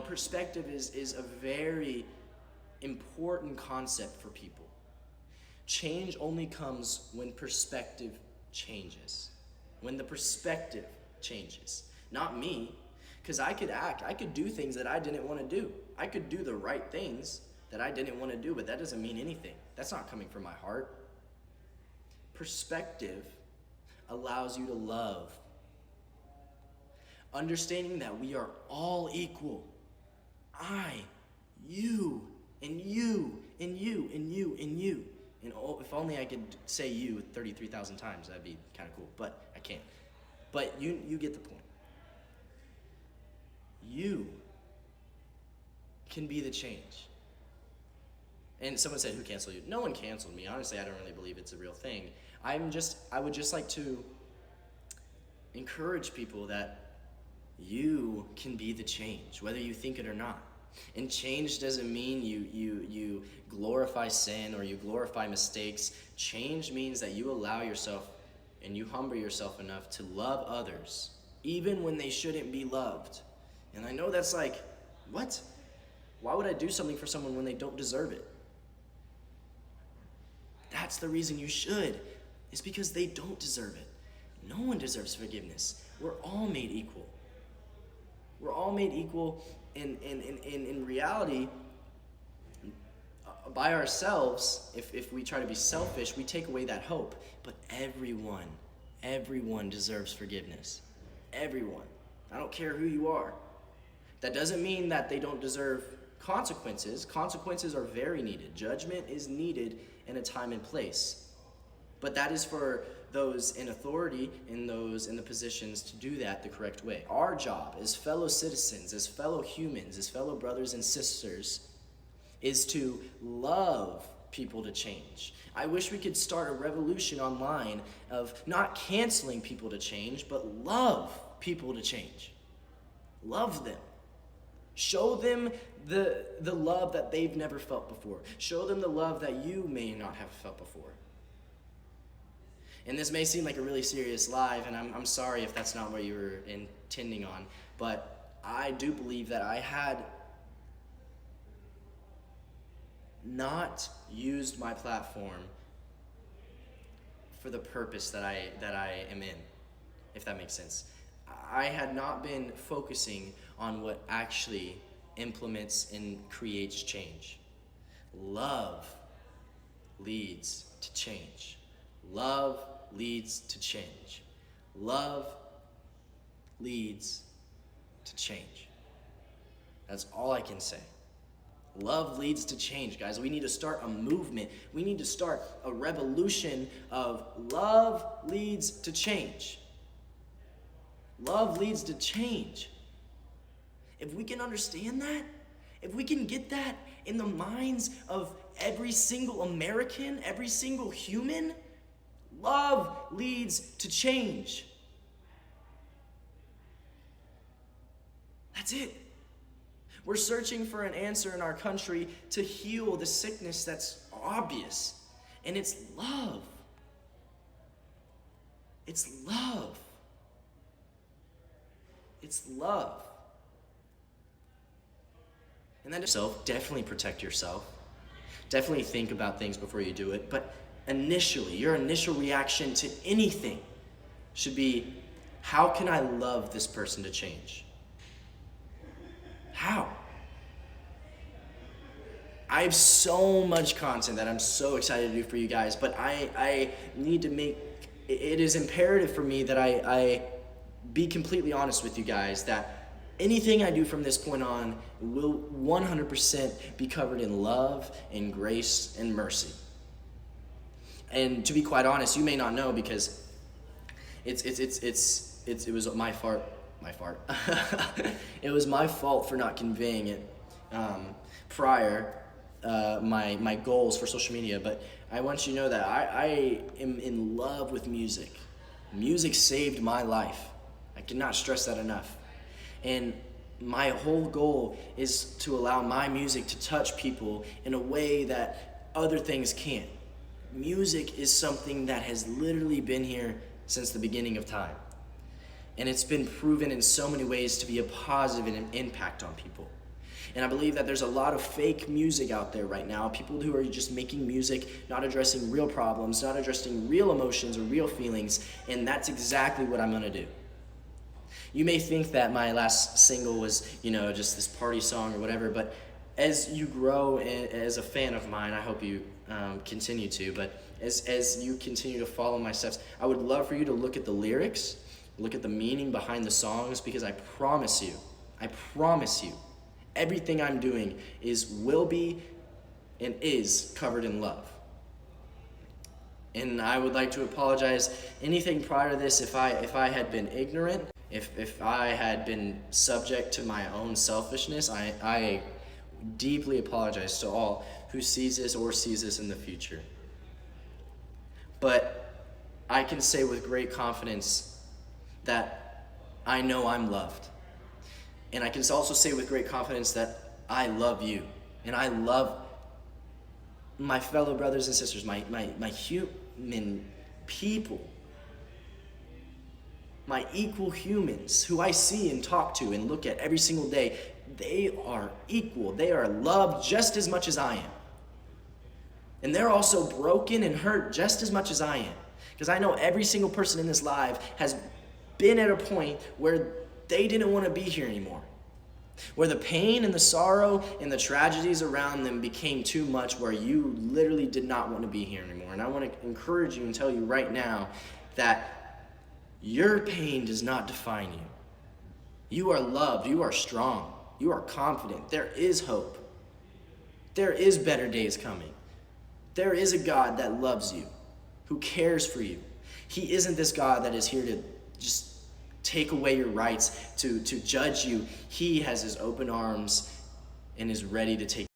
perspective is a very important concept for people. Change only comes when perspective changes. When the perspective changes. Not me, because I could do things that I didn't want to do. I could do the right things that I didn't want to do, but that doesn't mean anything. That's not coming from my heart. Perspective allows you to love. Understanding that we are all equal. I, you, and you, and you, and you, and you. And if only I could say you 33,000 times, that'd be kind of cool, but I can't. But you get the point. You can be the change. And someone said, who canceled you? No one canceled me. Honestly, I don't really believe it's a real thing. I would just like to encourage people that you can be the change, whether you think it or not. And change doesn't mean you glorify sin or you glorify mistakes. Change means that you allow yourself and you humble yourself enough to love others, even when they shouldn't be loved. And I know that's like, what? Why would I do something for someone when they don't deserve it? That's the reason you should. It's because they don't deserve it. No one deserves forgiveness. We're all made equal. We're all made equal in reality. By ourselves, if we try to be selfish, we take away that hope. But everyone deserves forgiveness. Everyone. I don't care who you are. That doesn't mean that they don't deserve consequences. Consequences are very needed. Judgment is needed in a time and place. But that is for those in authority, in those in the positions to do that the correct way. Our job as fellow citizens, as fellow humans, as fellow brothers and sisters, is to love people to change. I wish we could start a revolution online of not canceling people to change, but love people to change. Love them. Show them the love that they've never felt before. Show them the love that you may not have felt before. And this may seem like a really serious live, and I'm sorry if that's not what you were intending on, but I do believe that I had not used my platform for the purpose that I am in, if that makes sense. I had not been focusing on what actually implements and creates change. Love leads to change. Love leads to change. Love leads to change. That's all I can say. Love leads to change, guys. We need to start a movement. We need to start a revolution of love leads to change. Love leads to change. If we can understand that, if we can get that in the minds of every single American, every single human, love leads to change. That's it. We're searching for an answer in our country to heal the sickness that's obvious, and it's love. It's love. It's love. And then definitely protect yourself. Definitely think about things before you do it. But initially, your initial reaction to anything should be, how can I love this person to change? How? I have so much content that I'm so excited to do for you guys, but I need to make, it is imperative for me that I be completely honest with you guys that anything I do from this point on will 100% be covered in love and grace and mercy. And to be quite honest, you may not know because it was my fault. It was my fault for not conveying it prior, my goals for social media. But I want you to know that I am in love with music. Music saved my life. I cannot stress that enough. And my whole goal is to allow my music to touch people in a way that other things can't. Music is something that has literally been here since the beginning of time. And it's been proven in so many ways to be a positive impact on people. And I believe that there's a lot of fake music out there right now, people who are just making music, not addressing real problems, not addressing real emotions or real feelings, and that's exactly what I'm gonna do. You may think that my last single was, just this party song or whatever, but as you grow as a fan of mine, I hope you continue to, but as you continue to follow my steps, I would love for you to look at the lyrics, look at the meaning behind the songs, because I promise you, everything I'm doing will be and is covered in love. And I would like to apologize anything prior to this if I had been ignorant, if I had been subject to my own selfishness. I deeply apologize to all who sees this in the future. But I can say with great confidence that I know I'm loved. And I can also say with great confidence that I love you. And I love my fellow brothers and sisters, my human people, my equal humans who I see and talk to and look at every single day. They are equal. They are loved just as much as I am. And they're also broken and hurt just as much as I am. Because I know every single person in this life has been at a point where they didn't want to be here anymore. Where the pain and the sorrow and the tragedies around them became too much, where you literally did not want to be here anymore. And I want to encourage you and tell you right now that your pain does not define you. You are loved. You are strong. You are confident. There is hope. There is better days coming. There is a God that loves you, who cares for you. He isn't this God that is here to just take away your rights, to judge you. He has his open arms and is ready to take